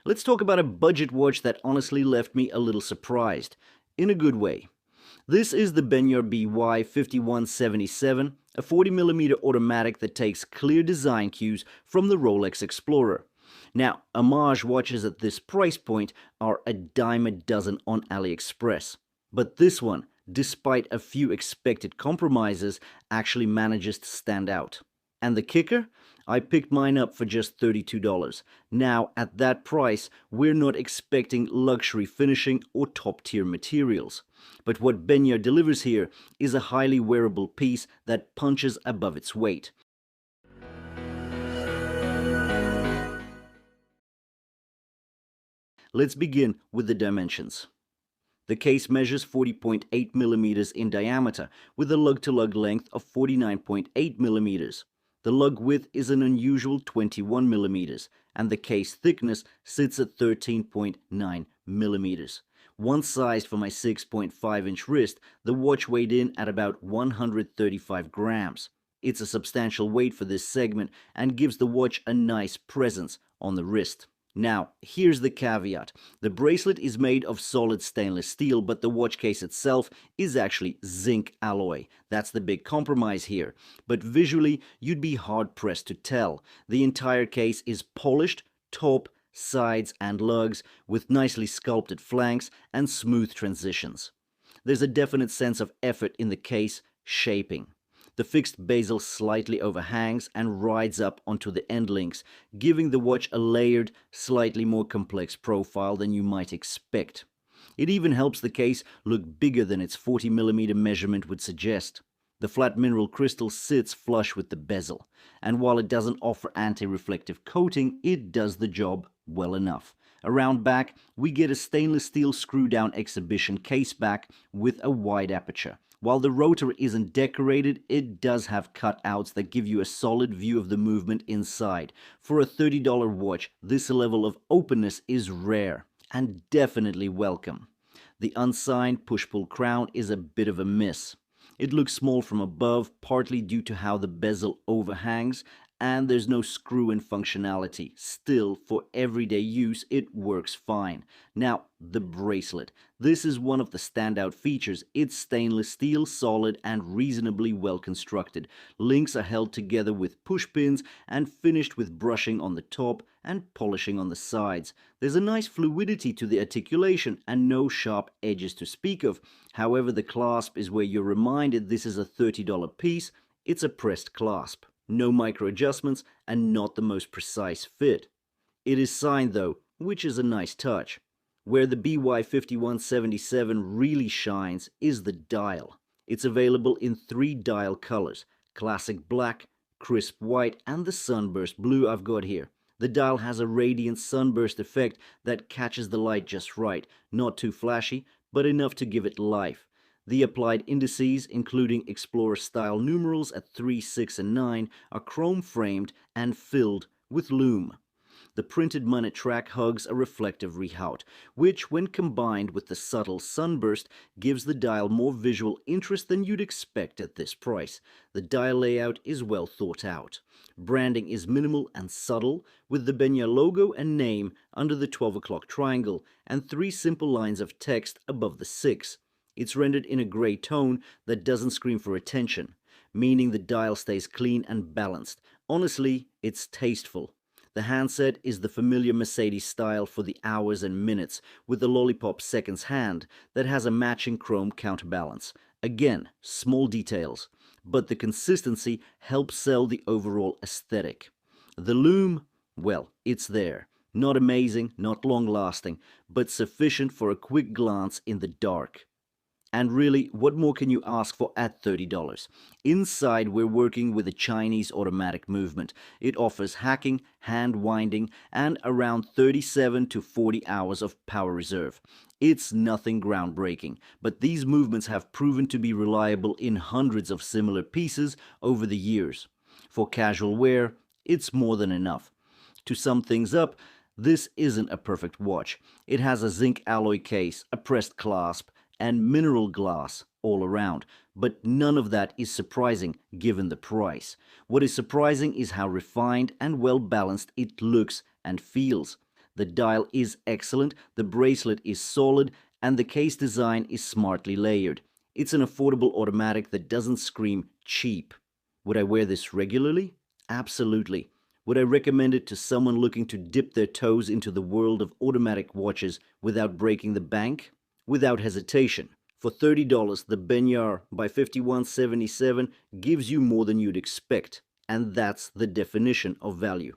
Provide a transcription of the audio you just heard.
Let's talk about a budget watch that honestly left me a little surprised, in a good way. This is the Benyar BY5177, a 40mm automatic that takes clear design cues from the Rolex Explorer. Now, Homage watches at this price point are a dime a dozen on AliExpress. But this one, despite a few expected compromises, actually manages to stand out. And the kicker? I picked mine up for just $32. Now, at that price, we're not expecting luxury finishing or top-tier materials. But what Benyar delivers here is a highly wearable piece that punches above its weight. Let's begin with the dimensions. The case measures 40.8mm in diameter with a lug-to-lug length of 49.8mm. The lug width is an unusual 21mm, and the case thickness sits at 13.9mm. Once sized for my 6.5-inch wrist, the watch weighed in at about 135 grams. It's a substantial weight for this segment and gives the watch a nice presence on the wrist. Now, here's the caveat. The bracelet is made of solid stainless steel, but the watch case itself is actually zinc alloy. That's the big compromise here. But visually, you'd be hard-pressed to tell. The entire case is polished, top, sides, and lugs, with nicely sculpted flanks and smooth transitions. There's a definite sense of effort in the case shaping. The fixed bezel slightly overhangs and rides up onto the end links, giving the watch a layered, slightly more complex profile than you might expect. It even helps the case look bigger than its 40mm measurement would suggest. The flat mineral crystal sits flush with the bezel, and while it doesn't offer anti-reflective coating, it does the job well enough. Around back, we get a stainless steel screw-down exhibition case back with a wide aperture. While the rotor isn't decorated, it does have cutouts that give you a solid view of the movement inside. For a $30 watch, this level of openness is rare and definitely welcome. The unsigned push-pull crown is a bit of a miss. It looks small from above, partly due to how the bezel overhangs, and there's no screw-in functionality. Still, for everyday use, it works fine. Now, the bracelet. This is one of the standout features. It's stainless steel, solid, and reasonably well constructed. Links are held together with push pins and finished with brushing on the top and polishing on the sides. There's a nice fluidity to the articulation and no sharp edges to speak of. However, the clasp is where you're reminded this is a $30 piece. It's a pressed clasp. No micro adjustments and not the most precise fit. It is signed though, which is a nice touch. Where the BY5177 really shines is the dial. It's available in 3 dial colors: classic black, crisp white, and the sunburst blue I've got here. The dial has a radiant sunburst effect that catches the light just right, not too flashy, but enough to give it life. The applied indices, including Explorer-style numerals at 3, 6, and 9, are chrome-framed and filled with Lume. The printed money track hugs a reflective rehaut, which, when combined with the subtle sunburst, gives the dial more visual interest than you'd expect at this price. The dial layout is well thought out. Branding is minimal and subtle, with the Benyar logo and name under the 12 o'clock triangle, and 3 simple lines of text above the 6. It's rendered in a grey tone that doesn't scream for attention, meaning the dial stays clean and balanced. Honestly, it's tasteful. The handset is the familiar Mercedes style for the hours and minutes, with the lollipop seconds hand that has a matching chrome counterbalance. Again, small details, but the consistency helps sell the overall aesthetic. The Lume, well, it's there. Not amazing, not long-lasting, but sufficient for a quick glance in the dark. And really, what more can you ask for at $30? Inside, we're working with a Chinese automatic movement. It offers hacking, hand winding, and around 37 to 40 hours of power reserve. It's nothing groundbreaking, but these movements have proven to be reliable in hundreds of similar pieces over the years. For casual wear, it's more than enough. To sum things up, this isn't a perfect watch. It has a zinc alloy case, a pressed clasp, and mineral glass all around, but none of that is surprising given the price. What is surprising is how refined and well balanced it looks and feels. The dial is excellent, the bracelet is solid, and the case design is smartly layered. It's an affordable automatic that doesn't scream cheap. Would I wear this regularly? Absolutely. Would I recommend it to someone looking to dip their toes into the world of automatic watches without breaking the bank? Without hesitation. For $30, the Benyar by 5177 gives you more than you'd expect, and that's the definition of value.